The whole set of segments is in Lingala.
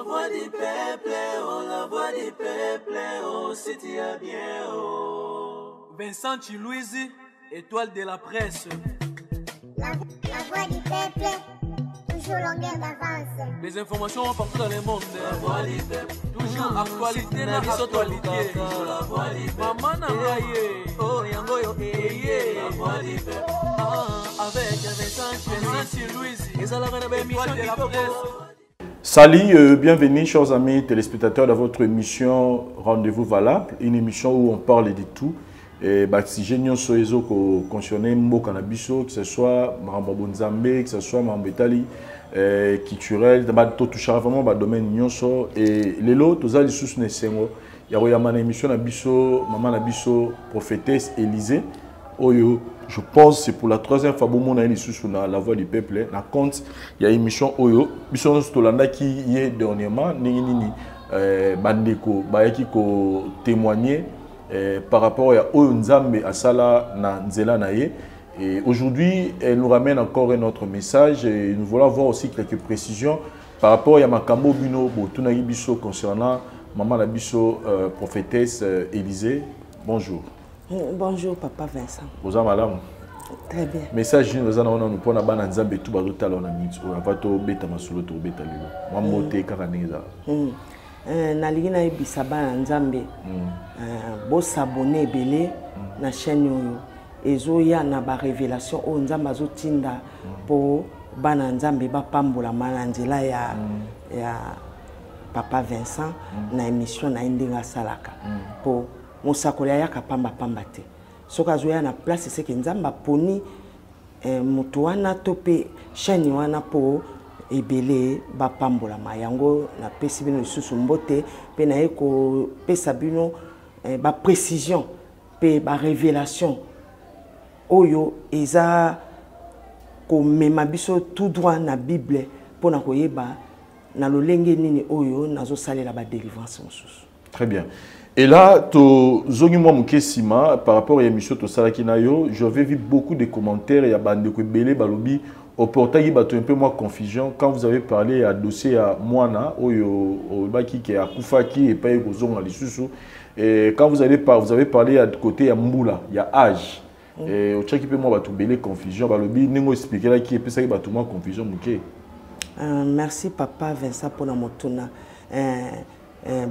voix du peuple, oh, la voix du peuple, oh, si tu as bien, oh. Vincent Chilouizi, étoile de la presse. La voix du peuple, toujours longueur d'avance. Les informations partout dans le monde. La voix du peuple, toujours actualité na actualité. La voix du peuple, maman na maye, oh yango yo eye. La voix du peuple, avec Vincent Chilouizi, et ça la émission de la presse. Salut, bienvenue chers amis téléspectateurs dans votre émission Rendez-vous Valable, une émission où on parle de tout. Et si j'ai une chose concerné Mboka na biso, que ce soit Maramba Bonzambe, que ce soit Maramba Itali, culturel, tout touchera vraiment le domaine nyonso. Et les lots, tous les sous ne sengo. Il y a une émission na biso, maman na biso, prophétesse Élysée. Oyo, je pense c'est pour la troisième fois que je suis sur la voix du peuple. Na compte, il y a une émission Oyo, mission Stolanda qui y est dernièrement, bandeko, bayaki ko témoigner par rapport à Oyo Nzambe Asala na Nzela naye. Et aujourd'hui, elle nous ramène encore un autre message et nous voulons voir aussi quelques précisions par rapport à Makambo Bino Botunagi Biso concernant maman la biso prophétesse Élysée. Bonjour. Bonjour Papa Vincent. Vous avez madame. Très bien. Message nous avons nous pour na bana Nzambe tout bazo tala na minute. On va pas to beta masolo to beta lelo. Moi moté kakaneza. Nalingi na ebisa bana Nzambe. Bo s'abonner belé na chaîne yoyo. Ezoya na ba révélation o Nzambe azotinda po bana Nzambe ba pambola mana nzela ya Papa Vincent na émission na ndinga salaka. Po Mosakola yaka pamba pamba te. Soka zoya na place c'est que Nzamba poni mutu wana tope chaîne wana po ebele ba pambola mayango na pesi bino susu mbote pe na eko pesa bino ba précision pe ba révélation oyo eza ko mema biso tout droit na Bible pona koyeba na lolenge nini oyo nazo salela ba délivrance mosusu. Très bien. Et là, par rapport à l'émission Salakinayo, j'avais vu beaucoup de commentaires. Il y a Bandeko Belé, Balobi, au portail, il y a un peu moins confusion. Quand vous avez parlé à dossier à Moana, au Baki qui est à Koufaki et pas aux Zong à l'Issousou. Et quand vous avez parlé à côté à Mboula, il y a âge. Et au Tchaki peut moi Belé confusion. Balobi, n'est-moi expliqué là qui est ça, il y a moins confusion. Merci Papa Vincent pour la motona.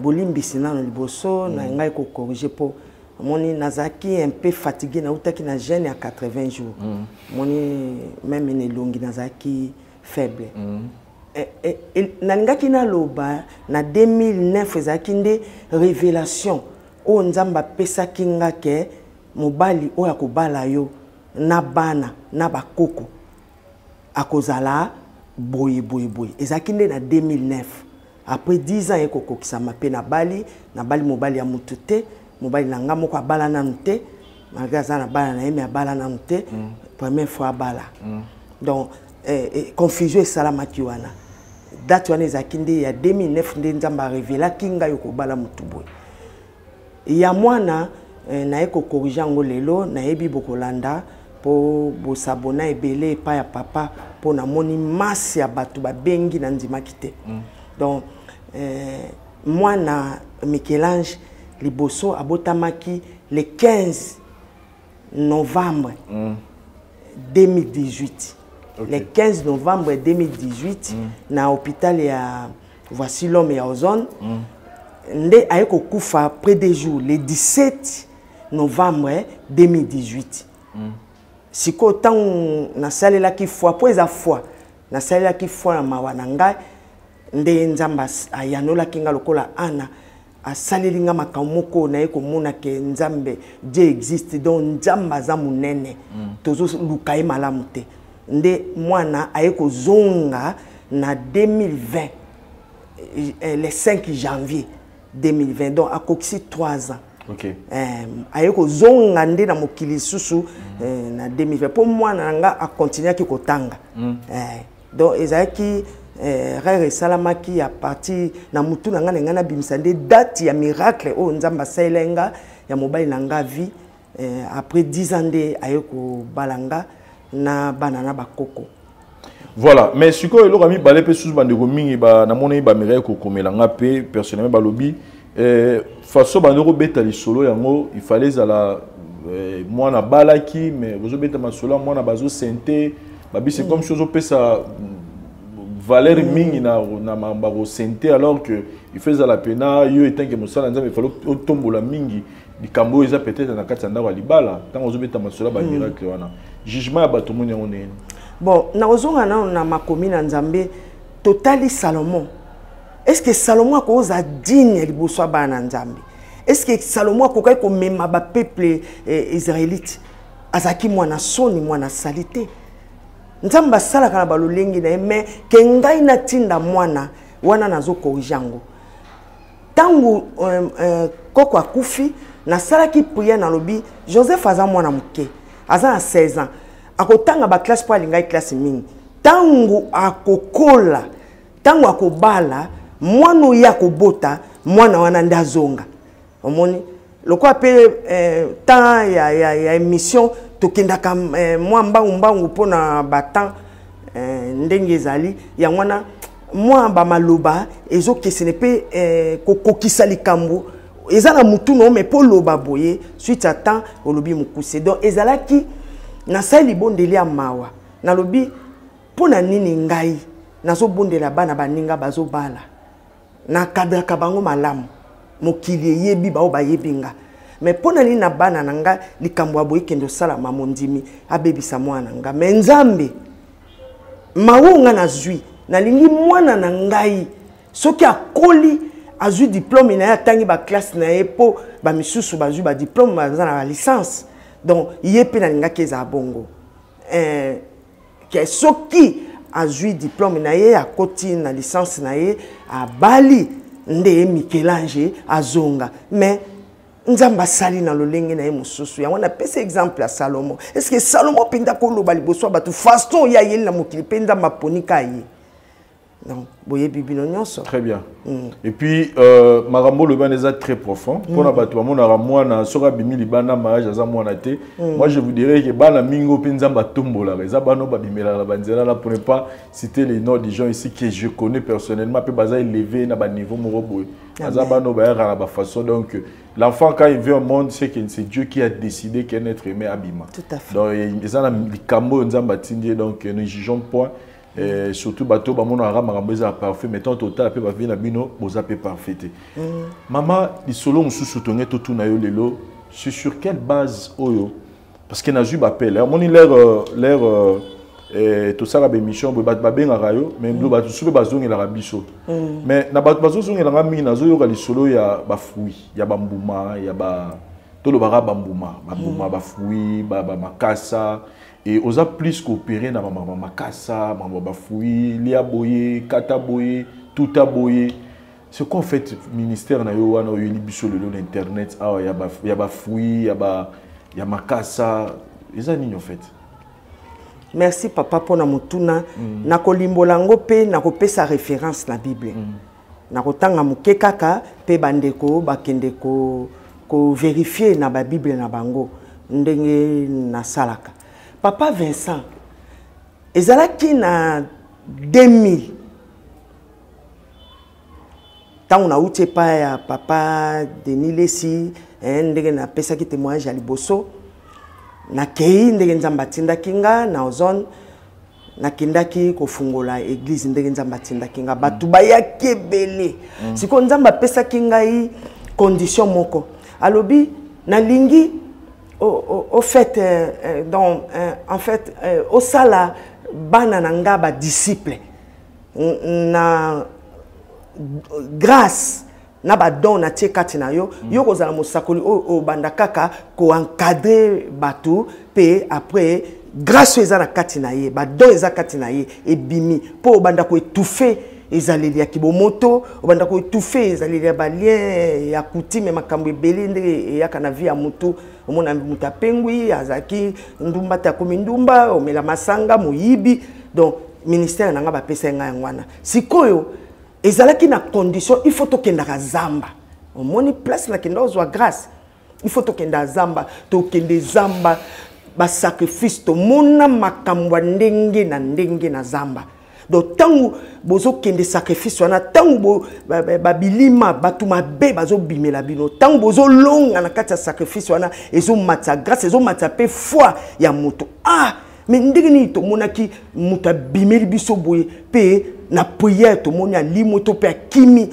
Bolimbi sina no liboso na ngai ko corriger po moni nazaki un peu fatigué na utaki na jeune à 80 jours moni même ne longi nazaki faible na ngaki na loba na 2009 ezaki nde révélation o Nzamba pesa kinga ke mobali o yakobala yo na bana na bakoko akozala boye ezaki nde na 2009. Après 10 ans, il y a Bali mobali ya mutute, mobali nanga moko abala na nute, magaza na bala na yemi abala na nute, première fois abala. Donc confusion et salamaki wana. Date wana ezakinde ya 2009 nde Nzamba révéla kinga yoko bala mutuboy. Ya mwana na eko corriger ngo lelo na yebi bokolanda po bo sabona ebele pa ya papa po na moni masse ya batu ba bengi na ndimaki te. Donc moi na Michel-Ange Liboso abotamaki le 15 novembre 2018. Okay. Le 15 novembre 2018 na hôpital ya Voici l'homme ya Ozone. Nde ayeko kufa près des jours le 17 novembre 2018. Siko tant na salela ki foi po eza foi. Na salela ki foi na mawananga nde Nzamba ayanola kinga lokola ana asalilinga makamoko na eko mona ke Nzambe Dieu existe donc Nzamba za munene tozo lukai malamu te nde mwana ayeko zonga na 2020 le 5 janvier 2020 donc akoksi 3 ans. OK. Ayeko zonga nde na mokili susu na 2020 po mwana nga a continuer ki kotanga. Donc ezaki Rere Salamaki a parti na mutu na ngana ngana bimisande date ya miracle o Nzamba Sailenga ya mobile nanga vie après 10 ans de ayeko balanga na banana bakoko. Voilà, mais ce que l'on a mis balé sous bandeko mingi ba na mona ba miré ko komelanga pe personnellement ba lobby façon bandeko beta li solo yango il fallait ala moi na balaki mais vous beta ma solo moi na bazo senté babi c'est comme chose pe ça valeur mingi na ba ko senté alors que il faisait la pena yo étant que mosala nzambe il fallait tombola mingi likambo eza peut-être na kati ndako libala tant vous beta ma solo ba miracle wana jugement ya bato moni on est. Bon, na makomi na Nzambe totali Salomon. Est-ce que Salomon a cause à digne liboso ba na Nzambe? Est-ce que Salomon a kokai ko mema ba peuple israélite? Azaki mwana soni mwana salite. Nzamba sala kana balolengi na mais ke ngai na tinda mwana wana nazo korijango. Tangu koko akufi na sala ki prière na lobi Joseph aza mwana muke. Aza na 16 ans. Akotanga ba classe pour alinga classe mingi tangu akokola tangu akobala mwana ya kobota mwana wana ndazonga omoni lokwa pe temps ya émission tokendaka mwa mbangu pona batan ndenge ezali ya mwana mwa ba maloba ezokesene pe kokokisa likambo ezana mutu no mais po loba boye suite à temps olobi mukuse donc ezalaki na sali bondeli mawa na lobi pona nini ngai nazo bondela bana baninga bazo bala na kadra kabango malamu mokili yebi ba yebinga mais pona nini na bana nanga likambo aboyi kendo sala mamondimi abebisa mwana nga mais Nzambe mawonga na zui na lingi mwana na ngai soki akoli azui diplôme na ya tangi ba classe na epo ba misusu bazui ba diplôme ba na licence. Donc, il y a peu de bongo. Soki a eu diplôme à côté na licence à Bali, nde Michel-Ange à Zonga. Mais Nzamba sali na lolenge na mususu. On a pris exemple à Salomon. Est-ce que Salomon pinda ko lo bali boso ba tu façon ya yel na mokili pinda maponika yi. Donc, boye bibino nyonso. Très bien. Et puis Marambo le ban est très profond. Pour na bato mona moi na sora bimi libana mariage za moi na te. Moi je vous dirais que bana mingo penzamba tombola. Eza bano ba bimela la banzela là pour ne pas citer les noms des gens ici que je connais personnellement pe baza élevé na ba niveau moro boy. Eza bano ba ra ba façon donc l'enfant quand il vient au monde c'est que c'est Dieu qui a décidé qu'un être aimé abima. Tout à fait. Donc ils ont likambo nzamba tindie donc ne jugeons point. Et surtout bateau bamono arama ramboza parfait mettons total pe ba vie na bino boza pe parfait. Maman li solo mususu tonge to tuna yo lelo sur quelle base oyo parce que na ju bapel moni l'air to sala be mission ba benga rayo mais ndo ba sube bazongi la biso mais na ba bazongi la ngami na zo yo ka li solo ya ba fruit ya bambuma ya ba tolo ba bambuma ba fruit ba makasa. Et on a plus coopéré dans ma casa, ma bafoui, lia boye, kata boye, tout a boye. C'est quoi en fait le ministère na yo wana yo libiso le l'internet, ah y a bafoui, y a ma casa, les années en fait. Merci papa pour na mutuna na kolimbolango pe na kopesa référence na Bible. Na kotanga muke kaka pe bandeko bakendeko ko vérifier na ba Bible na bango ndenge na salaka. Papa Vincent, ezalaki na 2000. Tant on a outé pa ya papa Denis Lesi, ndenge na pesa ki témoignage à liboso. Na kei ndenge nzamba tinda kinga na ozone na kindaki kofungola église ndenge nzamba tinda kinga batu baya kebele. Siko nzamba pesa kinga yi condition moko. Alobi na lingi au fait, en fait, au sala banananga ba disciple na grâce na ba don na tchekati na yo yo kozala mosakoli o banda kaka ko encadrer batu pe après grâce eza na kati na ye ba don eza kati na ye e bimi po banda ko étouffer ezaleli ya kibomoto obanda ko étouffer ezaleli ya balien ya coutume makambo ebele ndenge ya kana vie ya mutu omona mutu apengwi azaki ndumba ta komi ndumba omela masanga moyibi donc ministère nanga ba pesa nga ngwana sikoyo ezalaki na condition il faut tokenda zamba omoni place na kenda ozwa grâce il faut tokenda zamba tokende zamba ba sacrifice to mona makambo ndenge na zamba donc tango bozo kende sacrifice wana tango babilima batu mabe bazo bimela bino tango bozo longa na kati ya sacrifice wana ezo matsa grâce ezo matsa pe foi ya moto mais ndenge ni to monaki muta bimeli biso boye pe na prière to moni alimo to pe kimi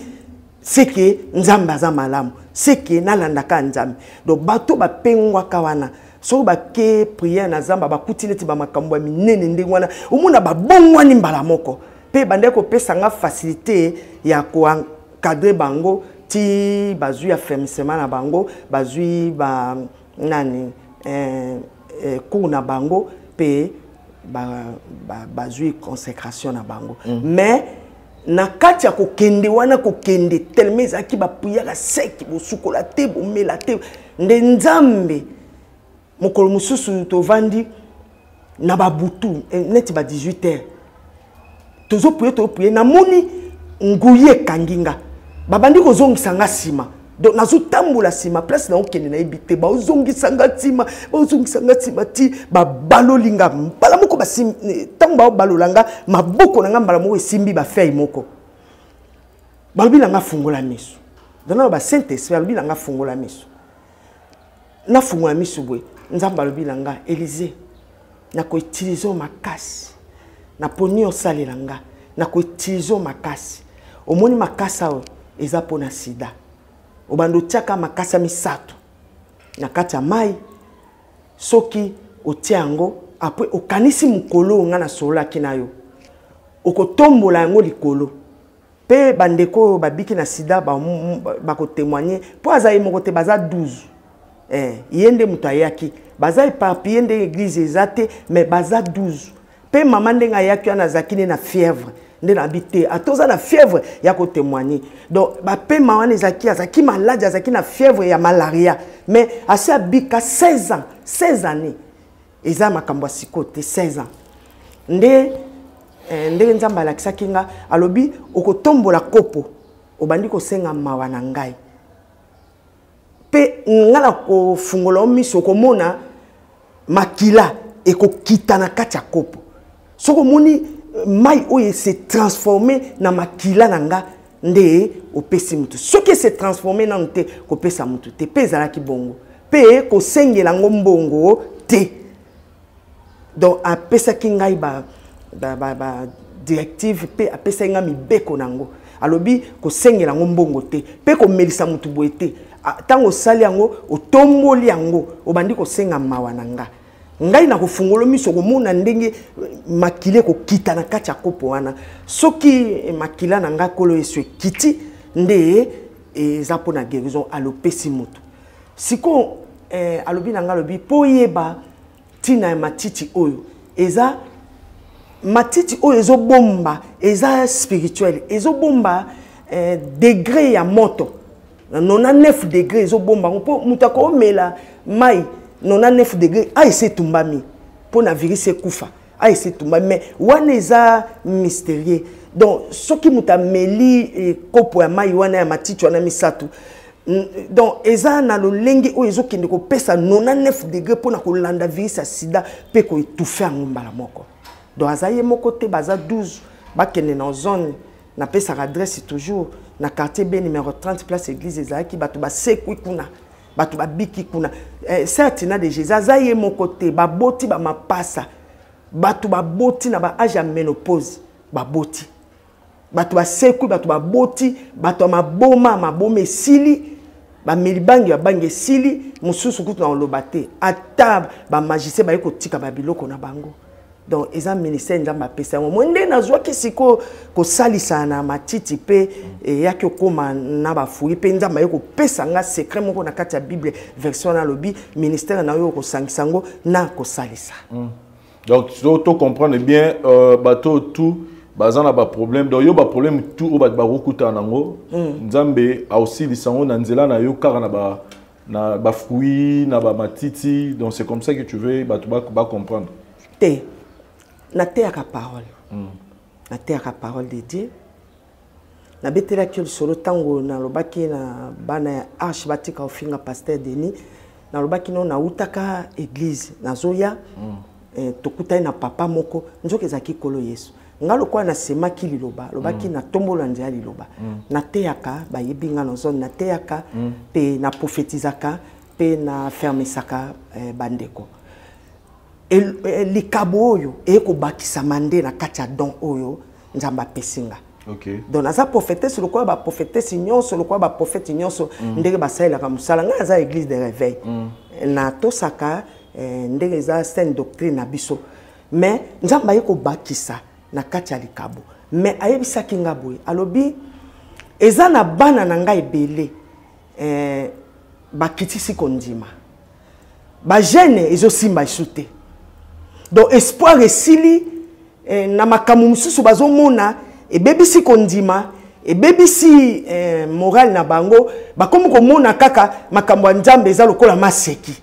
c'est que nzamba za malamu c'est que nalandaka nzambe donc bato ba pengwa kawana so ba ke prière na zamba ba kutileti ba makambo ya minene ndenge wana omona ba bongwani mbala moko pe bande ko pesa nga facilité ya ko encadrer bango ti bazui ya fermissement na bango bazui ba nani cours na bango pe bazui consécration na bango mais na kati ya kokende wana kokende tellement ezaki bapuyaka seki bosukola te bomela te nde nzambe mokolo mosusu tovandi na babutu neti ba 18h tozopuye namoni nguye ekanginga babandi kozongisa nga nsima donc nazotambola nsima place na okende nayebi te baozongisa nga nsima ti babalolinga mbala moko ntango baobalola nga maboko na nga mbala moko esimbi bafei moko balobi na nga fungola miso dona ba Saint-Esprit balobi na nga fungola miso nafungola miso boye nzambe balobi na nga Élysée nakoutilize makasi na poni osalela nga nakoutilize makasi omoni makasi awo eza mpona sida obando tiaka makasa misato na kati ya mai soki otia yango après okanisi mukolo nga na solaki na yo okotombola yango likolo pe bandeko babiki na sida bako témoigner po aza moko te baza 12 yende mutu ayaki baza éparpillé nde église ezate mais baza 12 pe mama ndenga ayaki ana zakine na fièvre nde na bité atoza na fièvre ya ko témoigner donc ba pe mawana ezaki malade azaki na fièvre ya malaria mais asa bika 16 années eza makambo sikote 16 ans nde nzamba alakisaki nga alobi okotombola kopo obandi kosenga mawa na ngai pe ngala ko fungola miso komona makila ekokita na kati ya kopo soko moni mai oye se transformé na makila nanga nde opesi mutu soki se transformé na nte ko pesa mutu te pesa ki bongo pe ko sengela ngombongo te donc apesa ki ngai ba directive pe apesa nga mibeko nango alobi ko sengela ngombongo te pe ko melisa mutu boye te tango sali yango otomboli yango obandi ko senga mawa nanga ngai na kofungolo miso komona ndenge makile ko kita na kati ya kopo wana soki makila na nga kolo eswe kiti nde eza pona guérison alopesi mutu siko alobi na nga alobi po yeba tina matiti oyo eza matiti oyo ezo bomba eza spirituel ezo bomba degré ya moto 99 degré ezo bomba po mutako mela mai 99 degré aise tumbami pour na virus ekufa aise tumbami mais wana eza mystérieux donc soki mutameli kopo ya mai wana ya matiti wana misatu donc eza na lolenge o ezo kende ko pesa 99 degré pour na kolanda virus ya sida pe ko étouffer ngombala moko donc azaye moko te baza 12 bakende na zone na pesa adresse toujours na quartier B numéro 30 place église ezaki bato ba sekwi kuna bato babiki kuna certes na de Jésus azaye moko te baboti ba mapasa bato baboti na ba âge ya ménopause baboti bato ba sekwi bato baboti bato maboma esili ba melibangi ya bangi esili mususu kutu na olobate ata ba magicien ba ekotika ba biloko na bango donc eza ministère nzamba pesa mo nde nazwa kisiko ko salisa na matiti pe yaki okoma na ba furi pe nzamba yeko pesa nga secret moko na kati ya Bible version na lobi ministère na yo ko sangisango na ko salisa donc to comprendre bien bato tout bazana ba problème donc yo ba problème tout o ba rokuta nango nzambe a aussi lisango na nzela na yo kara na ba fruits na ba matiti donc c'est comme ça que tu veux bato ba comprendre te na terre à parole na terre à parole de Dieu na betela ki solo tango na lobaki na bana arche batika ofinga pasteur Denis na lobaki no na utaka église na zoya tokutai na papa moko nzoke zaki kolo Yesu ngalo kwa na sema ki liloba loba ki na tombola ndia liloba na teyaka ba yebinga na zone na teyaka pe na prophétisaka pe na fermisaka bandeko likabo oyo eko bakisa mande na kacha don oyo nzamba pesinga. OK. Donc naza prophétesse le quoi ba prophétesse nyonso le quoi ba prophète nyonso ndenge ba saila ka musala nga za église de réveil na tosaka ndenge za sainte doctrine na biso mais nzamba yeko bakisa na kacha likabo mais ayebisa kinga boy alobi eza na bana na ngai belé bakitisi kondima ba jeune ezosimba isute donc espoir esili na makamu mususu bazomona ebebisi kondima ebebisi moral na bango bakomi komona kaka makambo ya nzambe eza lokola maseki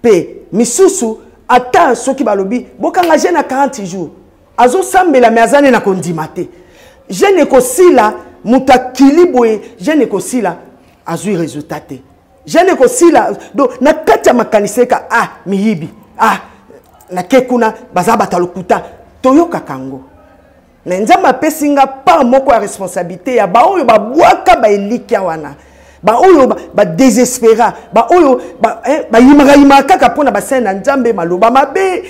pe misusu ata soki balobi bokanga jeune na 40 jours azosambela me azane na kondima te jeune ekosila mutu akili boye jeune ekosila azwi résultat te jeune ekosila donc na kati ya makanisa eka miyibi nake kuna baza bata lokuta toyoka kango na nzamba pesinga pa moko ya responsabilité ya ba oyo babwaka ba elikia wana ba oyo ba désespéra ba oyo ba yimaka kaka pona ba sena nzambe maloba mabe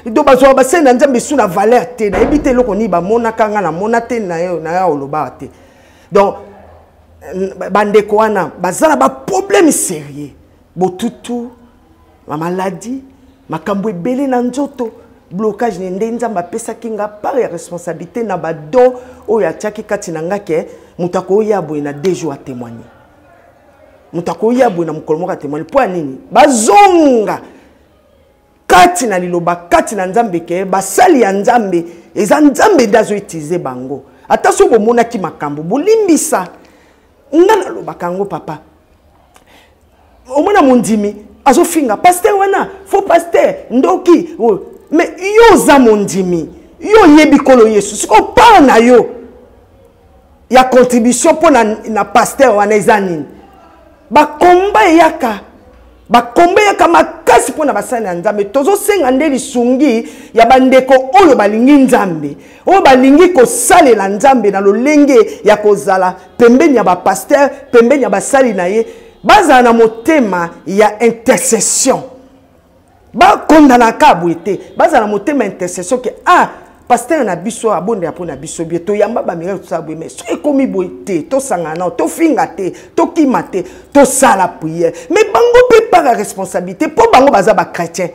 do bazwa ba sena nzambe suna valeur te na ebite loko ni ba mona kanga na mona te na yo na ya oloba te donc bandeko wana bazala ba problème sérieux botutu ma maladie makambo ebele na nzoto blocage nende nzamba pesa kinga par ya responsabilité na bado oyo atiaki kati na ngake mutako yabwe na 2 jours à témoigner mutako yabwe na mukolo moko témoigner po nini bazonga kati na liloba kati na nzambe ke basali ya nzambe eza nzambe dazo utiliser bango ata so bomona ki makambo bolimbisa ngana loba kango papa omona mundimi azofinga pasteur wana faux pasteur ndoki mais yo za mondimi yo yebi kolo Yesu siko pa na yo ya contribution pour na pasteur wana ezanini bakomba yaka makasi pour na basana nzambe tozo senga nde lisungi ya bandeko oyo balingi nzambe oyo balingi ko salela nzambe na lolenge ya kozala pembeni ya ba pasteur pembeni ya basali na ye baza na motema ya intercession ba kondana kabwete baza na motema intercession ke pasteur na biso abonde apo na biso bie to yamba ba mire to sabwe mais so ekomi boite to sangana to finga te to kimate to sala prière mais bango pe pas la responsabilité pour bango baza ba chrétien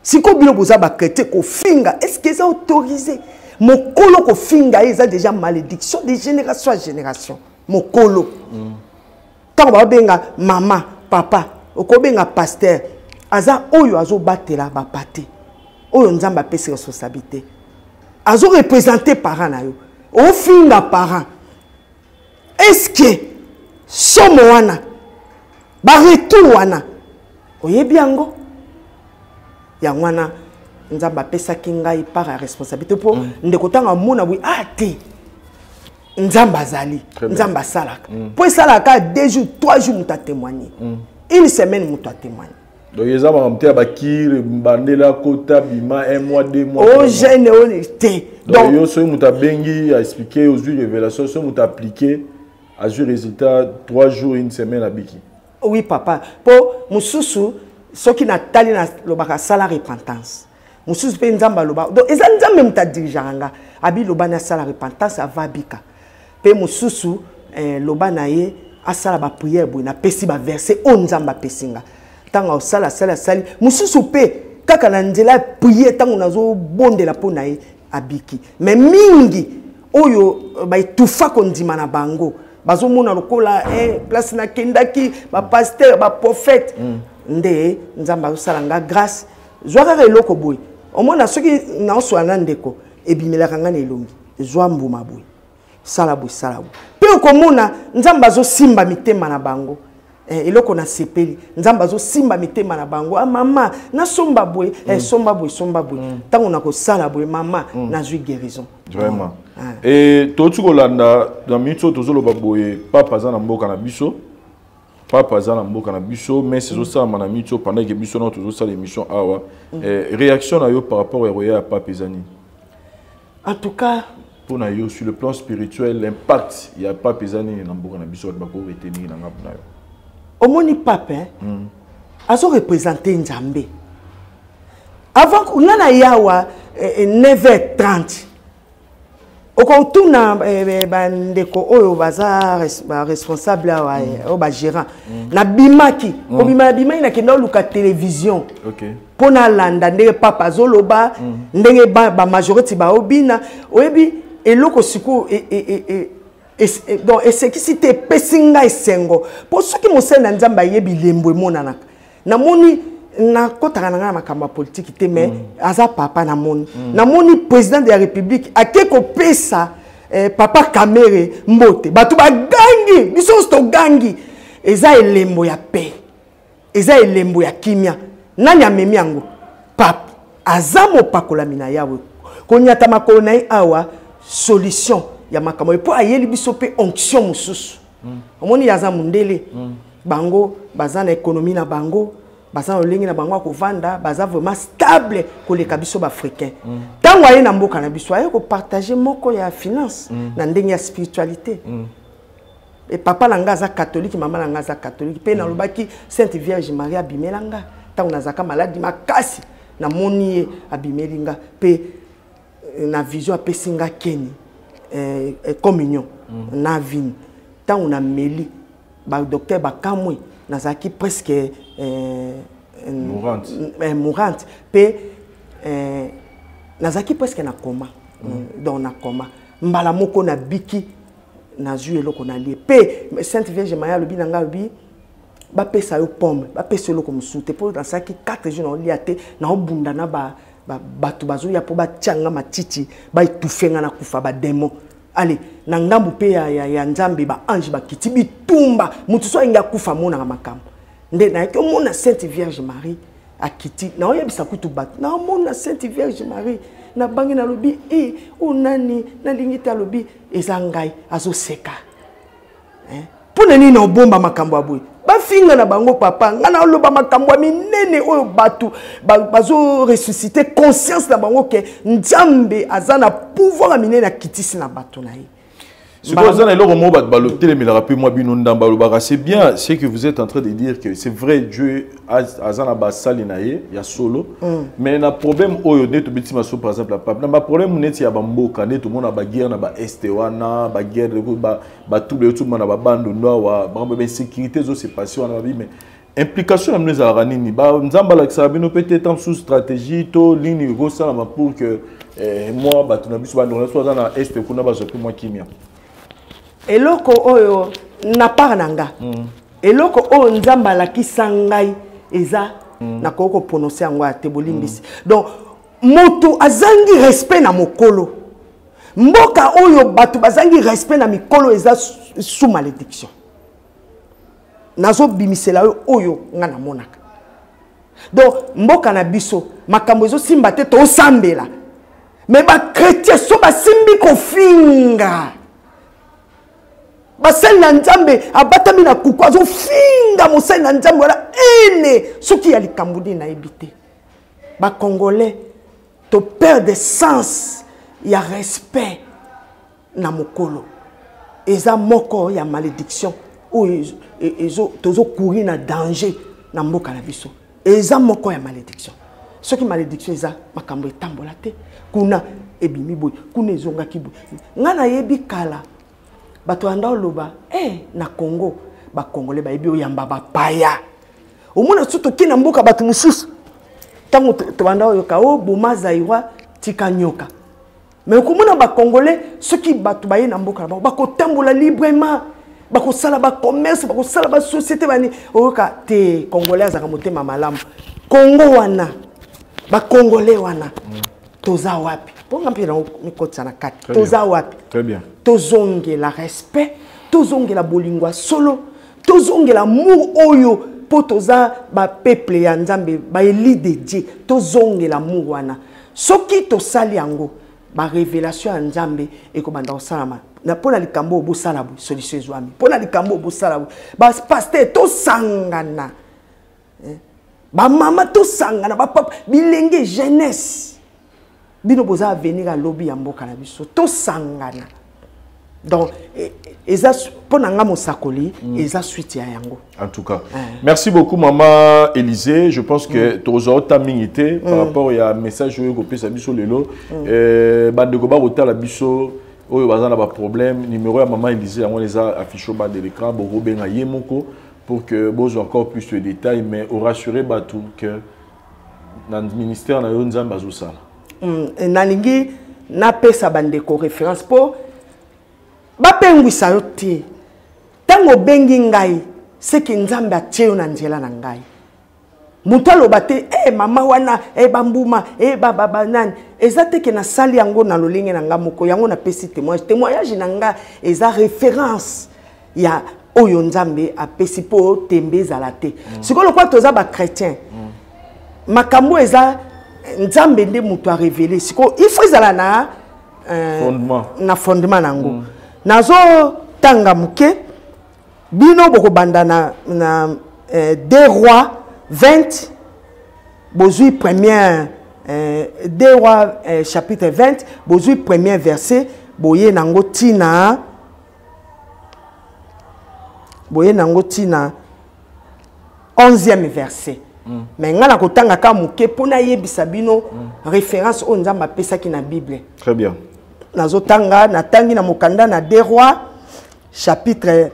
siko bilo boza ba chrétien ko finga est-ce que ça autorisé mokolo ko finga eza déjà malédiction de génération à génération mokolo tant ba benga mama papa okobenga pasteur aza oyo azo batela ba pate oyo nzamba pesi responsabilité azo représenter parents na yo o finga parents est-ce que somo wana ba retour wana oyebi yango ya wana nzamba pesa kingai par responsabilité pour ndeko tanga mona wi te nzamba zali nzamba salaka pour salaka 2 jours 3 jours muta témoigner une semaine muta témoigner. Donc, ils ont un bakir, bandela, kota, bima, 1 mois, 2 mois. Oh, jeune, on était. Donc, ils ont bengi à expliquer aux révélations, ils ont appliqué à ce résultat 3 jours, 1 semaine à Biki. Oui, papa. Pour Moussoussou, ceux qui n'ont pas le salaire repentance. Moussoussou, c'est un zamba loba. Donc, ils ont même ta dirigeant. Abi loba na salaire repentance à Vabika. Pe Moussoussou, loba na ye, a sala ba prière, na pesi ba verset, on zamba pesinga. Tanga sala mususu pe kaka na nzela prier tango nazo bondela po na ye abiki mais mingi oyo ba itufa kondima na bango bazo mona lokola place na kendaki ba pasteur ba prophète nde nzamba zo sala nga grâce zwaka eloko boy omona soki na oswana ndeko ebimelaka nga na elongi zwa mbuma boy sala boy pe okomona nzamba zo simba mitema na bango eloko na sepeli nzamba zo simba mitema na bango mama na somba boy somba boy tango na ko sala boy mama na zui guérison vraiment et totu kolanda dans mitso tozolo baboye papa za na mboka na biso mais c'est ça na mitso pendant que biso na tozo sala émission awa réaction na yo par rapport à Roya Papa Ezani En tout cas, pour nous, sur le plan spirituel, l'impact, il n'y a pas pesé dans beaucoup de choses qui ont été mis dans le au moni pape, a représenté Nzambe. Avant qu'on a yawa 9h30, au contour na bandeko oyo baza responsable au ba gérant na bimaki o bimaki na kenda luka télévision. OK. Pona landa ndenge papa zoloba ndenge ba majorité ba obina oyebi eloko siku donc ce qui c'était pesinga esengo pour ceux qui mosena nzamba yebi lembo monana na moni na kotaka na makamba politique te mais aza papa na moni na moni président de la république akeko pesa papa Kamere mbote batu ba gangi biso sto gangi eza elembo ya paix eza elembo ya kimia nani amemi yango papa aza mopakola mina yawe konyata makolo na awa solution ya makambo po ayeli biso pe onction mususu omoni yaza mundele bango baza na économie na bango baza olengi na bango akovanda baza vraiment stable koleka biso ba africain tango aye na mboka na biso aye ko partager moko ya finance na ndenge ya spiritualité et papa na nga za catholique mama na nga za catholique pe na lobaki Sainte Vierge Marie abimelanga tango nazaka maladi makasi na moni abimelinga pe na vision apesinga keni communion na vin tant on a meli ba docteur bakamwe nazaki presque mourante pe nazaki presque na coma donc na coma mbala moko na biki na zui eloko na lie pe Sainte Vierge Marie lobi nanga lobi ba pesa yo pomme ba pesa eloko musute po dans saki 4 jours na liate na obunda na batu bazo ya po ba tianga matiti ba itufenga na kufa ba demo allez na ngambu pe ya nzambe ba ange ba kiti bitumba mutu so inga kufa mona na makambo nde na ke mona Sainte Vierge Marie akiti na oyebisa kutu batu na mona Sainte Vierge Marie na bangi na lobi onani na lingita lobi ezangai azo seka pona ni na bomba makambo aboy bafinga na bango papa ngana loba makambo minene oyo batu bazo ressusciter conscience na bango ke nzambe azana pouvoir minene na kitisi na batu na ye. C'est bien ce que vous êtes en train de dire, que c'est vrai, Dieu a un solo, mais le problème, par exemple, le problème, c'est que tout le monde a guerre, a guerre, tout le monde a bande, la sécurité, c'est passé, mais implication nous a nini peut-être sous stratégie to ligne pour que moi tu na est kuna moi kimia eloko oyo na parnanga eloko oyo nzamba la kisangai eza na koko prononcer yango ate bolimbisi donc moto azangi respect na mokolo mboka oyo batu bazangi respect na mikolo eza sous malédiction nazo bimisela oyo nga na monaka donc mboka na biso makambo ezo simba te to sambela mais ba chrétien so ba simbi ko finga basali na nzambe abatami na kuku azo finga mosali na nzambe wala ene soki ya likambudi na ebite ba congolais to perdre sens ya respect na mokolo eza moko ya malédiction ou tozo courir na danger na mboka na biso eza moko ya malédiction soki malédiction eza makambo etambola te kuna ebimi boy kuna ezonga kibu ngana yebi kala bato anda loba na Congo ba congolais ba yebi oyamba ba paya omona suto kina mboka bato mususu tango to banda oyoka bomaza iwa tikanyoka mais komona ba congolais soki bato baye na mboka ba kotambola librement bako sala ba commerce bako sala ba société bani oyoka te congolais azaka motema malamu Congo wana ba congolais wana toza wapi ponga mpira mikotsa na kati toza wapi très bien tozonge la respect tozonge la bolingwa solo tozonge la amour oyo po toza ba peuple ya nzambe ba eli de Dieu tozonge la amour wana soki tosali yango ba révélation ya nzambe ekobanda osalama na pona likambo obosala bu solution ezwami pona likambo obosala bu ba pasteur tosangana ba mama tosangana ba papa bilenge jeunesse bino boza venir à lobby ya mboka na biso to sangana. Donc eza pona nga mosakoli eza suite ya yango. En tout cas, merci beaucoup maman Élisée. Je pense que tu as tamingité par rapport à message que vous avez sur le lot. Bande goba hôtel la biso oyo bazana ba problème numéro ya maman Élisée on les a affiché au bas de l'écran bo benga yemoko pour que vous encore plus de détails mais au rassurer tout que dans le ministère na yo nzamba zosala. Nalingi na pesa bande ko référence pour bapengwisa yo te tango bengi ngai seki nzambe atie yo na nzela na ngai mutu aloba te mama wana bambuma baba nani eza teke na sali yango na lolenge na nga moko yango na pesi témoignage na nga eza référence ya oyo nzambe apesi po tembe ezala te sikolo kwa toza ba chrétien makambo eza nzambe nde mutu a révélé siko il faut ezala na fondement nango nazo tanga muke bino boko banda na 2 rois 20 bozui première 2 rois chapitre 20 bozui premier verset boye nango tina 11e verset mais ngana kotanga ka muke pona yebisa bino référence o nzamba pesa ki na Bible. Très bien. Nazotanga natangi na mokanda na 2 rois chapitre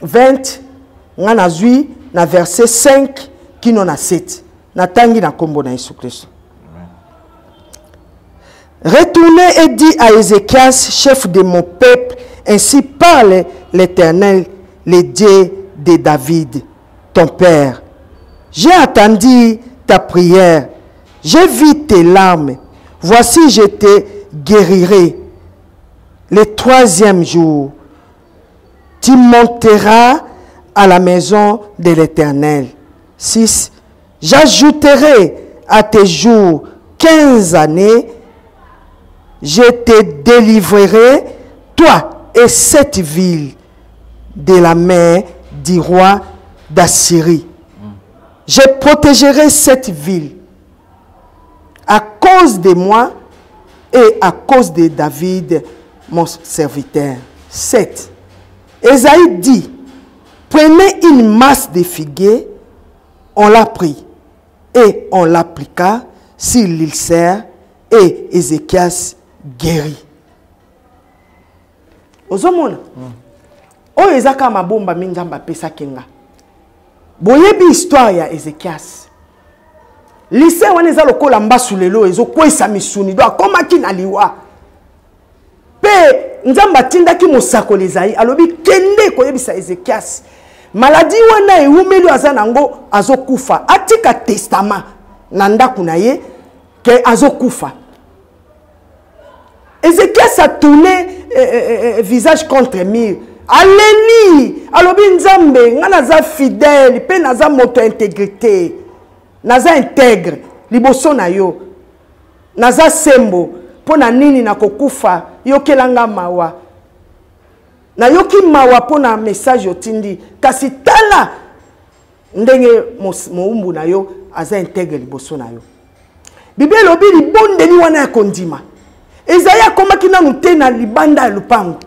20 ngana zui na verset 5 kino na 7 natangi na kombo na Yesu Christ. Retournez et dit à Ézéchias, chef de mon peuple, ainsi parle l'Éternel, le Dieu de David, ton père. J'ai attendu ta prière, j'ai vu tes larmes, voici je te guérirai. Le 3e jour, tu monteras à la maison de l'Éternel. 6. J'ajouterai à tes jours 15 années, je te délivrerai, toi et cette ville, de la main du roi d'Assyrie. Je protégerai cette ville à cause de moi et à cause de David, mon serviteur. 7. Ésaïe dit, prenez une masse de figuier, on l'a pris et on l'appliqua sur l'ulcère et Ézéchias guérit. Ozomona. Oyo ezaka mabomba minzamba pesa kenga. Boyebi histoire ya Ézéchias. Lycée wana eza lokola mbasu lelo ezokwesa misuni do akomaki na liwa. Pe nzamba tindaki mosakoli Ezaïe alobi kende koyebisa Ézéchias. Maladie wana eumeli aza nango azokufa. Atika testament na ndaku na ye ke azokufa. Ézéchias a tourné visage contre mur. Alléluia. Alobi nzambe nga naza fidèle pe naza moto intégrité. Naza intègre liboso na yo. Naza sembo pona nini na kokufa yokelanga mawa. Na yoki mawa pona message otindi kasi tala ndenge moumbu na yo aza intègre liboso na yo. Bible lobi libondeli wana ya kondima. Ezaïe akomaki nanu te na libanda ya lupango.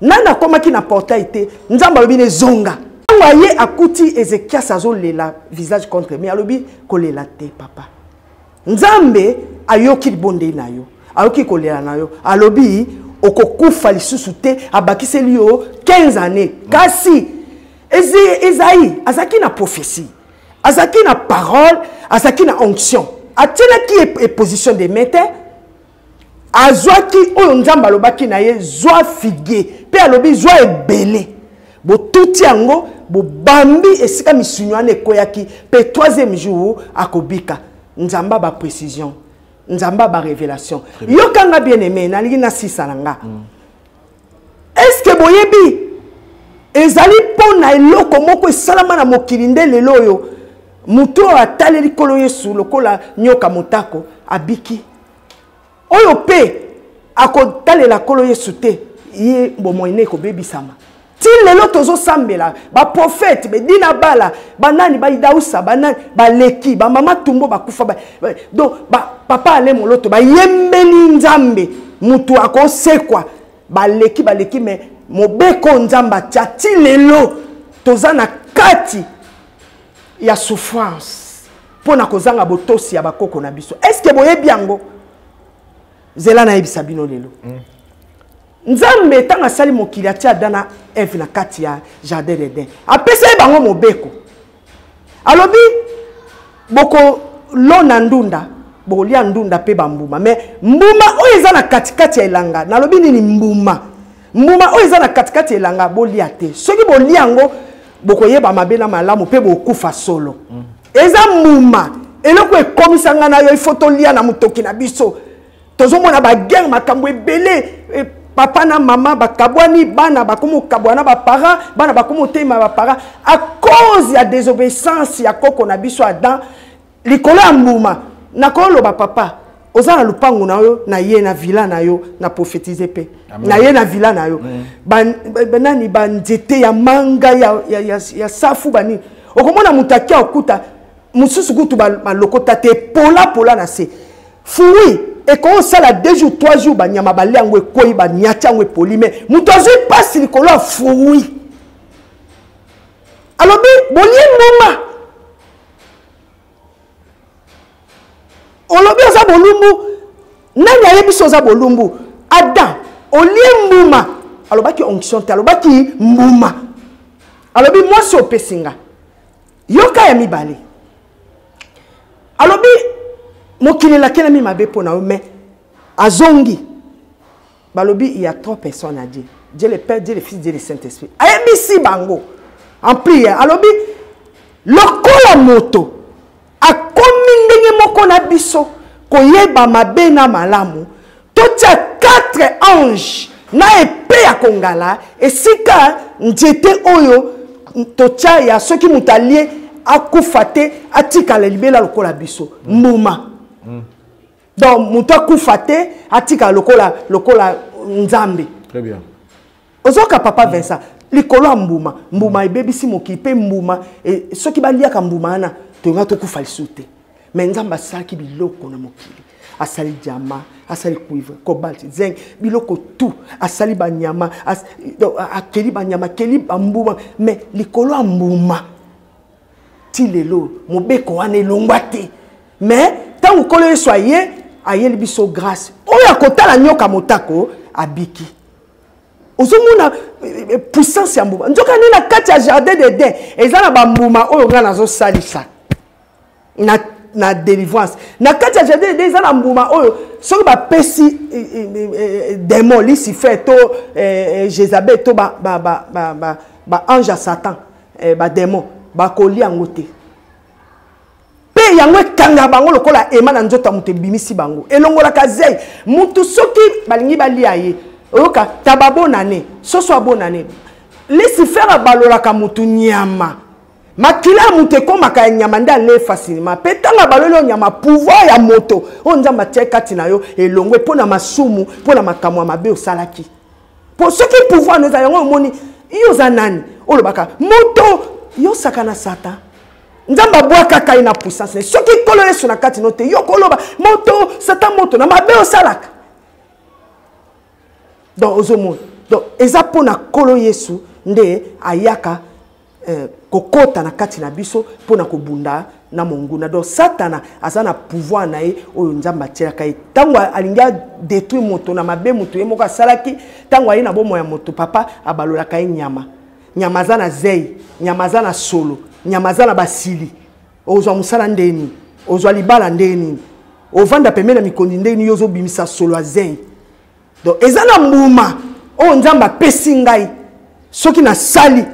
Nana akomaki na portail te. Nzamba lobi ne zonga. Aye akuti Ézéchias azolela visage contre me alobi kolela te papa. Nzambe ayoki libondeli na yo. Ayoki kolela na yo. Alobi okokufa lisusu te abakiseli yo 15 années. Kasi Ezaïe azaki na prophétie. Azaki na parole, azaki na onction. Atena ki est position de maître. Azwaki oyo nzamba alobaki na ye zwa figuier pe alobi zwa ebele bo tuti yango bo bambi esika misuni wana ekoyaki pe 3e jour akobika nzamba ba précision nzamba ba révélation yokanga bien aimé nalingi na sisa nanga est-ce que boyebi ezali pona eloko moko esalama na mokili nde lelo oyo muto ataleli kolo Yesu lokola nyoka motako abiki oyo pe akotalela kolo Yesu te ye bomoine ko bebisama ti lelo tozo sambela ba prophète be dina bala banani ba idausa banani ba leki ba mama tumbo ba kufa ba donc ba papa ale moloto ba yembeli nzambe mutu akosekwa baleki mais mobeko nzamba tiati lelo tozana kati ya souffrance pona kozanga botosi ya bakoko na biso. Est-ce que boye biango zela na yebisa bino lelo nzambe tanga sali mokili atia dana Eve na kati ya jardin d'Eden apesa bango mobeko alobi boko lona ndunda bolia ndunda pe bambuma mais mbuma oyo eza na katikati ya elanga nalobi nini mbuma oyo eza na katikati ya elanga bolia te soki bolia yango bokoyeba mabe na malamu pe bokufa solo eza mbuma eloko ekomisanga na yo ifoto lia na mutoki na biso tozomona ba guerre makambo ebele papa na mama bakabwani bana bakomo kabwana ba parents bana bakomo tema ba parents à cause ya désobéissance ya koko na biso Adam likolo ya mbuma nakolo ba papa ozana lupangu na yo na ye na villa na yo na prophétiser pe na ye na villa na yo banani banzete ya manga ya safu bani okomona mutaki okuta mususu kutu ba lokota te pola na se fui et quand ça la 2 jours 3 jours banyama baliango ekoi banyatya ngo polime mutu azui pasi likolo fui alobi bolie mbuma olobi oza bolumbu nani ayebiso oza bolumbu Adam olie mbuma alobaki onction te alobaki mbuma alobi mwasi opesinga yoka ya mibale alobi mokili lakena mi mabe pona mais azongi balobi il y a 3 personnes à Dieu Dieu le Père Dieu le Fils Dieu le Saint-Esprit ayebisi bango en prière alobi lokola moto akomi ndenge moko na biso koyeba mabe na malamu totia 4 anges na epée ya kongala esika nzete oyo totia ya soki mutalie akufa te atikala libela lokola biso mbuma donc mutu akufa te atikala lokola nzambe. Très bien. Ozoka papa Vincent likolo mbuma ebebisi moki pe mbuma soki baliaka mbuma na tonga tokufa lisusu te mais nzambe asalaki biloko na mokili asali diamant asali cuivre cobalt zinc biloko tout asali banyama akeli banyama keli bambuma mais likolo ya mbuma ti lelo mobeko wana elongwa te mais tango kolo yesu aye ayeli biso grâce oyo akotala nyoka motako abiki ozomona puissance ya mbuma nzoka ni na kati ya jardin d'Eden eza na bambuma oyo nga nazosalisa na délivrance na kati ya jardin d'Eden eza na mbuma oyo soki bapesi démon Lucifer to Jézabel to ba ange ya Satan ba démon bakolia yango te pe yango ekanga bango lokola ema na nzoto mutu ebimisi bango elongolaka zei mutu soki balingi balia ye oyoka tababonane soso abonane Lucifer abalolaka mutu nyama makila mutu ekomaka ya nyama nde ale facilement pe tanga balolo nyama pouvoir ya moto oyo nzambe atie kati na yo elongwe mpo na masumu mpo na makambo ya mabe osalaki po soki pouvoir noza yango omoni yo oza nani olobaka moto yo sakana Satan nzambe abwaka kai na puissance soki kolo yesu na kati no te yo koloba moto Satan moto na mabe osalaka donc ozomona donc eza pona kolo yesu nde ayaka kokota na kati na biso pona kobunda na monguna donc Satana aza na pouvoir na ye oyo nzambe atiaka ye tango alingi détruire moto na mabe moto ye moko asalaki tango aye na bomo ya moto papa abalolaka ye nyama za na zei nyama za na solo nyama za na basili ozwa musala ndeni ozwa libala ndeni ovanda pembeni na mikondi ndeni yo ozobimisa solo ya zei donc eza na mbuma oyo nzambe apesi ngai soki na sali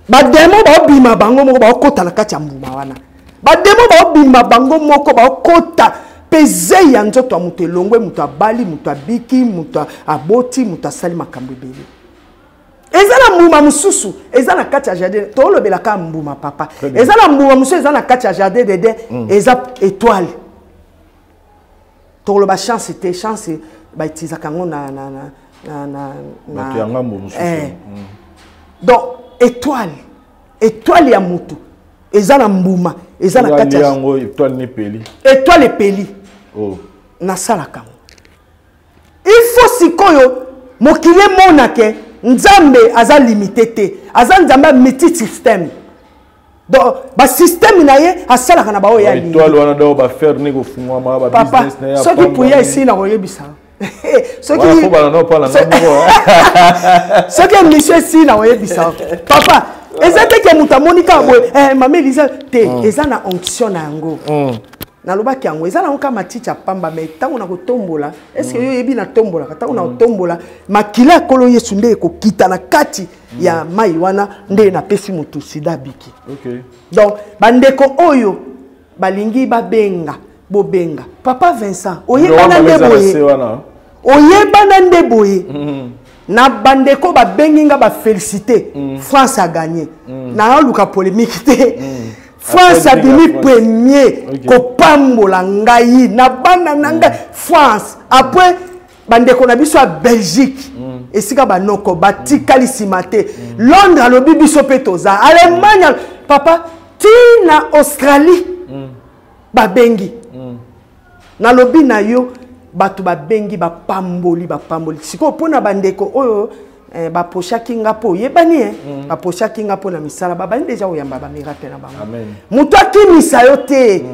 bademo baobima bango moko baokota na kati ya mbuma wana bademo baobima bango moko baokota pe zei ya nzoto ya moto elongwe moto abali moto abiki moto aboti moto asali makambo ebele eza na mbuma mususu eza na kati ya jardin tolobelaka mbuma papa eza na mbuma mususu eza na kati ya jardin d'Eden eza étoile toloba chance te chance baitizaka ngo na donc étoile ya mutu eza na mbuma eza na kati ya yango étoile epeli Oh. nasalaka il faut sikoyo mokili monake nzambe aza limité te aza nzambe multi système donc ba système na ye asalaka na baoyo ya li toi wana do ba faire ni ko fungwa ba business na ya papa soki puya ici na oyebisa soki faut ba na pas la soki monsieur ici na oyebisa papa ezate ke mutamonika boye mama Elisa te eza na onction na yango nalobaki yango eza na oka matiti pamba mais tango na kotombola est-ce que yo yebi na tombola tango na tombola makila kolo Yesu nde ekokita na kati ya mai wana nde na pesi mutu sida biki. OK. Donc bandeko oyo balingi babenga bobenga papa Vincent oyebana nde boye oyebana nde boye na bandeko babengi nga ba féliciter France a gagné na luka polémique te France a bimi premier kopambola ngai na bana nanga France après bandeko na biso a Belgique esika banoko batikali simate Londres alobi biso pe toza Allemagne papa tina Australie babengi na lobi na yo batu babengi bapamboli siko pona bandeko oyo baposhaki nga po yebani baposhaki nga po na misala babani deja oyamba ba miracle na bango amen mutu akimisa yo te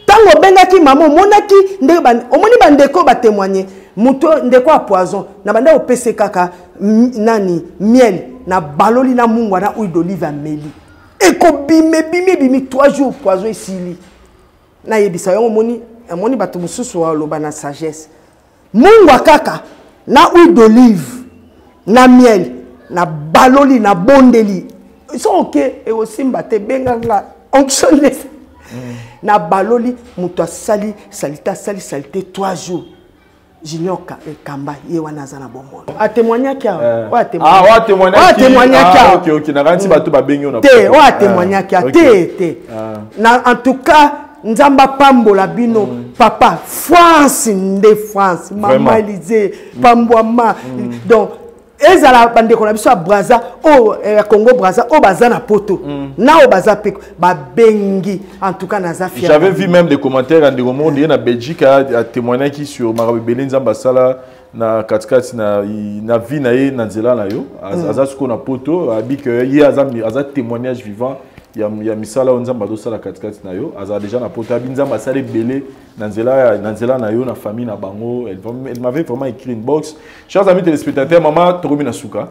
tango bengaki mama omonaki nde omoni bandeko batémoigner mutu ndeko a poison na banda opese kaka nani miel na baloli na mungwa na huile d'olive ameli bimi 3 jours poison esili na yebisa yo omoni batu mususu wa loba na sagesse mungwa kaka na huile d'olive na miel na baloli na bondeli so ok e osimba te benganga onction na baloli mutu asali salite 3 jours Junior Kamba ye wana za na bomono a témoignaki a témoignaki OK na ganti bato ba bengi ona te o a témoignaki te na en tout cas nzamba pambola bino papa France nde France mama Elise pambwama donc ezala bandeko na biso Braza o Congo Braza o baza na poto na o baza pe ba bengi en tout cas naza fier. J'avais vu même des commentaires en monde na Belgique a témoigné qui sur Marabe Belinza Mbasala na katikati na vie na ye na nzela na yo aza suko na poto abi que ye aza témoignage vivant ya misala onzamba do sala katikati na yo aza déjà na poto abi nzamba sala belé na nzela na yo na famille na bango elle m'avait vraiment écrit une box. Chers amis téléspectateurs, maman Toromi Nasuka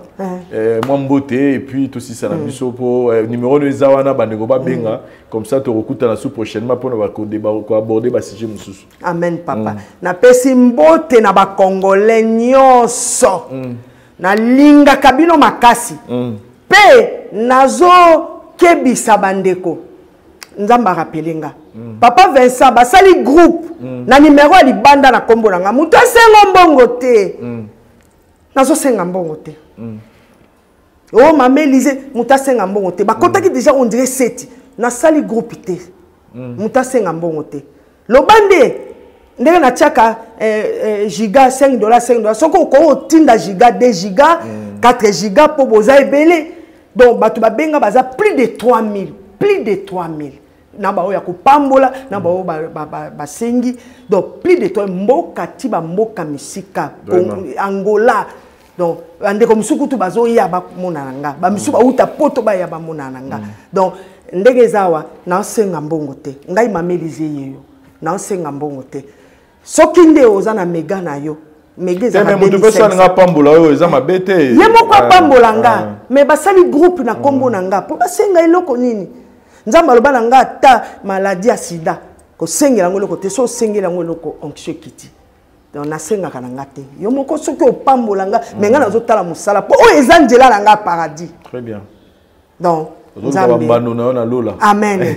moi mboté et puis tout si ça na biso po numéro de zawana bandeko ba benga comme ça te recoute na sous prochainement pour na aborder ba sujet mususu. Amen papa. Na pesi mbote na ba congolais nyonso. Na linga kabino makasi. Pe nazo kebisa bandeko. Nzamba rappelinga. Papa Vincent basali groupe na numéro ali banda na kombo na nga mutu asenga mbongo te. Nazo senga mbongo te. Oh mama Elise mutu asenga mbongo te. Bakotaki déjà on dirait 7 na sali groupe te. Mutu asenga mbongo te. Lobande ndenge na tiaka giga $5 soko ko tinda giga 2 giga 4 giga po boza ebele. Donc batu babenga baza plus de 3000 namba oya kupambola namba o ba sengi donc plus de toi mboka tiba mboka misika Angola donc ande comme sukutu bazo ya ba monanga ba misuba uta poto ba ya ba monanga donc ndege zawa na senga mbongo te ngai mamelize yeyo na senga mbongo te soki nde oza na mega na yo mega za ba mutu pesa nga pambola oyo eza mabete ye moko pambola nga mais basali groupe na kombo na nga po basenga eloko nini nzamba lobana nga ta maladie ya sida ko sengela ngolo ko te so sengela ngolo ko onction kiti donc na senga kana ngate yo moko soki opambola nga mais nga nazo tala musala po o ezanjela na nga paradis. Très bien. Donc nzambe amen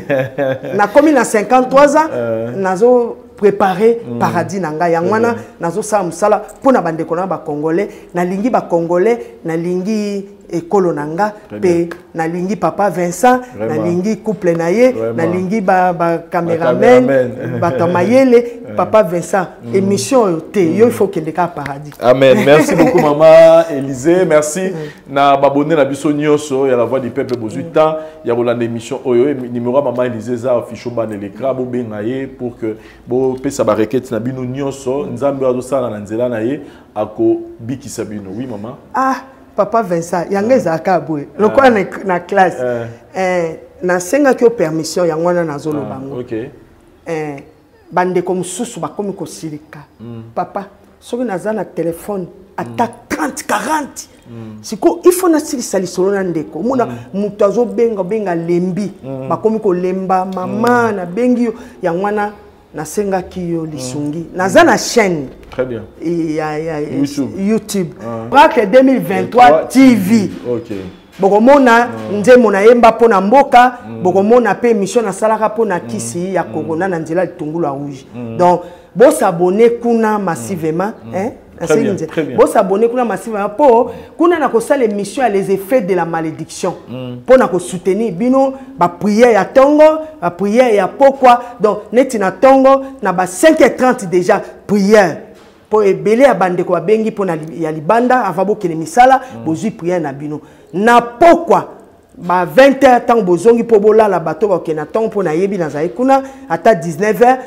na komi na 53 ans nazo préparer paradis na nga yangwana nazo sala musala pona bandeko na ba congolais na lingi ekolo nanga pe nalingi papa Vincent nalingi couple na ye nalingi ba cameraman ba kamayele papa Vincent émission te yo il faut que le cas paradis. Amen. Merci beaucoup maman Élisée, merci na babonné na biso nyonso ya la voix du peuple bozuta ya rolande émission oyo numéro maman Élisée za officiel ban l'écran bo bengaye pour que bo pesa ba requête na bino nyonso nzambe azo sala na nzela na ye ako bikisa bino. Oui maman. Ah papa Vincent yange za kabwe lokwa na classe na senga ki permission ya ngwana na zolo bango. OK. Bande comme susu ba komi ko silika. Papa soki naza na téléphone ata 30 40 siko il faut na silisa lisolo na ndeko mona mutu azo benga lembi ba komi ko lemba mama na bengi yo ya ngwana na senga ki yo lisungi naza na chaîne très bien YouTube Braque 2023 TV. OK. Bokomona nzemo na yemba pona mboka bokomona pe émission na salaka pona kisi ya corona na nzela litungulu ya rouge. Donc bo s'abonner kuna massivement bo s'abonner kuna massivement po kuna na ko sala émission à les effets de la malédiction pona ko soutenir bino ba prière ya tongo ba prière ya pokwa donc neti na tongo na ba 5h30 déjà prière po ebele ya bandeko ba bengi pona ya libanda avant bo kele misala bozui prière na bino na pokwa ba 20h tant bozongi po bolala bato ba kena tant po na yebi na zai kuna ata 19h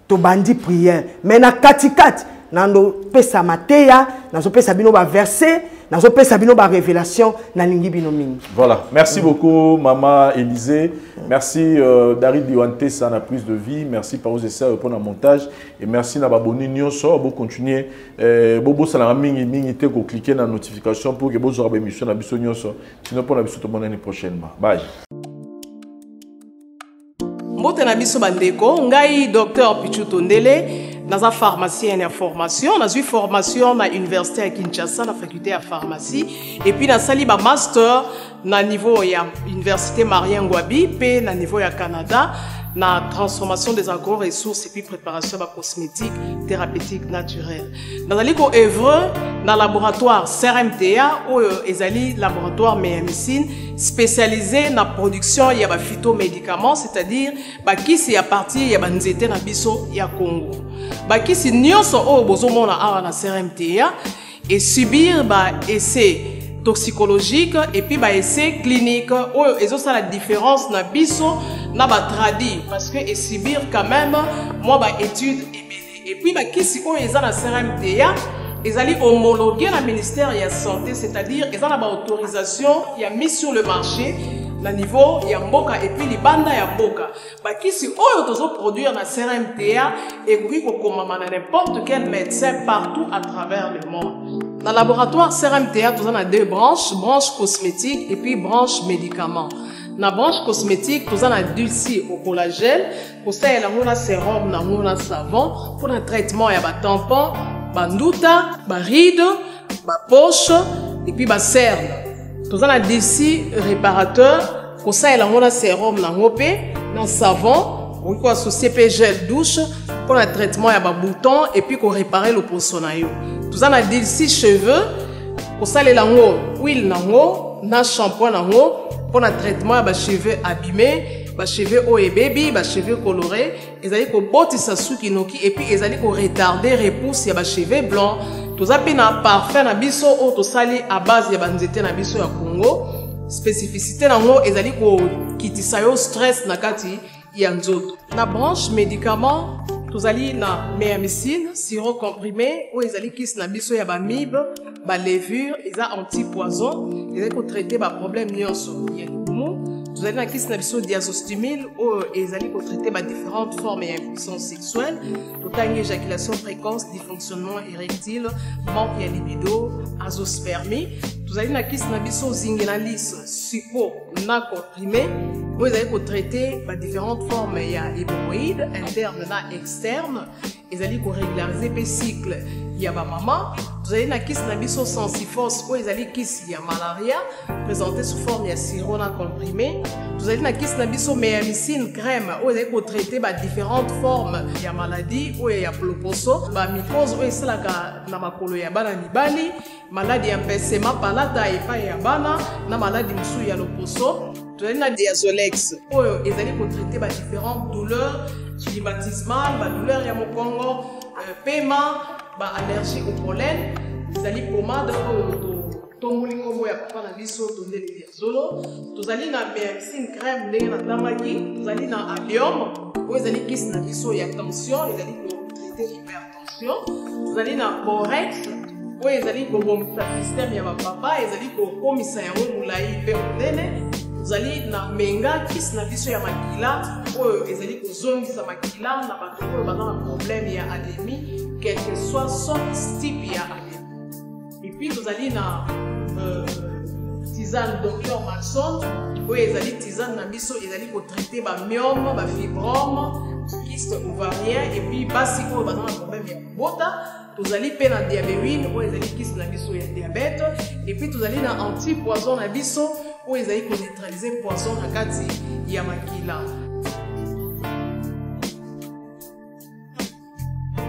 to bandi prière mais na katikati nando pesa mateya nazo pesa bino ba verset nazo pesa bino ba révélation na lingi bino mingi. Voilà, merci beaucoup maman Élisée, merci David Diwanté ça na prise de vie, merci par vos essais pour le montage et merci na baboni nyonso bo continuer bobo sala mingi te ko cliquer na notification pour que bozo ba émission na biso nyonso sinon pour la biso to l'année prochainement. Bye. Mbote na biso bandeko ngai docteur Pichu Tondele naza pharmacien en formation naza formation na université à Kinshasa na faculté à pharmacie et puis na sali ba master na niveau ya université Marien Ngouabi pe na niveau ya Canada na transformation des agro-ressources et puis préparation de cosmétiques thérapeutiques naturelles. Dans le œuvre dans laboratoire CRMTA ou ezali laboratoire médecine spécialisé dans la production ya ba phytomédicaments, c'est-à-dire ba kisi ya partie ya banzete na biso ya Congo. Ba kisi nyonso o bozomona awa na CRMTA et subir ba essai toxicologique et puis ba essai clinique ou ezo ça la différence na biso na ba tradi parce que et subir quand même moi ba étude et puis ba kisi o eza na CRMTA ezali homologué na ministère ya santé c'est-à-dire eza na ba autorisation ya mise sur le marché na niveau ya mboka et puis libanda ya mboka ba kisi oyo tozo produire na CRMTA et koki ko komama na n'importe quel médecin partout à travers le monde. Dans le laboratoire CRMTA, nous avons deux branches, branche cosmétique et puis branche médicaments. Dans la branche cosmétique, nous avons dulci au collagène, pour ça, il y a un sérum, un savon, pour le traitement, il y a un tampon, un ndouta, un ride, un poche, et puis un cerne. Nous avons dulci réparateur, pour ça, il y a un sérum, un savon, ou quoi associé gel douche pour le traitement il y a un bouton et puis qu'on réparer le poissonayo. Tout ça on a dit 6 cheveux pour ça les lango huile nango na shampoing nango pour le traitement il y a cheveux abîmés, cheveux haut et baby, cheveux colorés, ils allaient ko botisa suki noki et puis ils allaient ko retarder repousse il y a cheveux blancs. Tout ça pina parfum na biso o to sali à base ya banzete na biso ya Congo. Spécificité nango ils allaient ko kitisa yo stress na kati Yanzoto. Na branche médicaments, tous allez na méamycine, sirop comprimé, ou ils allez qui na biso ya ba mib, ba levure, ils a anti-poison, ils allez pour traiter ba problème nyonso. Vous allez na qui na biso diazostimile, ou ils allez pour traiter ba différentes formes et impuissance sexuelle, total éjaculation précoce, dysfonctionnement érectile, manque de libido, azospermie. Vous allez na qui na biso zingenalis, supo, na comprimé. Vous allez traiter différentes formes, il y a hémorroïdes, internes et externes. Vous allez régulariser le cycle. Il y a ma maman. Vous allez na kiss na biso sensiphos, ou vous allez kiss il y a malaria, présenté sous forme de sirop comprimé. Vous allez na kiss na biso méamycine crème, ou vous allez traiter différentes formes. Il y a maladie, ou il y a ploposo, mycose, ou c'est la na makolo ya bana mibali, maladie ya mpesema palata epai ya bana na maladie mosusu ya loposo. Tozali na Diazolex oyo ezali kotraite ba différentes douleurs climatismales, ba douleur ya mokongo, paiement, ba allergie au pollen. Ezali pomade oyo tomoli kombo ya papa na biso Tondele Diazolo. Tozali na Mercine crème ndenge na tamaki. Tozali na Allium oyo ezali kisi na biso ya tension, ezali kotraite hypertension. Tozali na Borex oyo ezali kobomisa système ya bapapa, ezali kokomisa yango molai mpe monene. Tozali na Menga kisi na biso ya makila oyo ezali kozongisa makila na bato oyo baza na problème ya anémie, quel que soit son type ya anémie. Et puis tozali na tisane Dr Maxon oyo ezali tisane na biso ezali kotraite ba myome, ba fibrome, kyste ovarien, et puis basi oyo baza na problème ya kobota. Tozali pe na diabétine oyo ezali kisi na biso ya diabète, et puis tozali na antipoison na biso oyo ezali ko neutraliser poison na kati ya makila.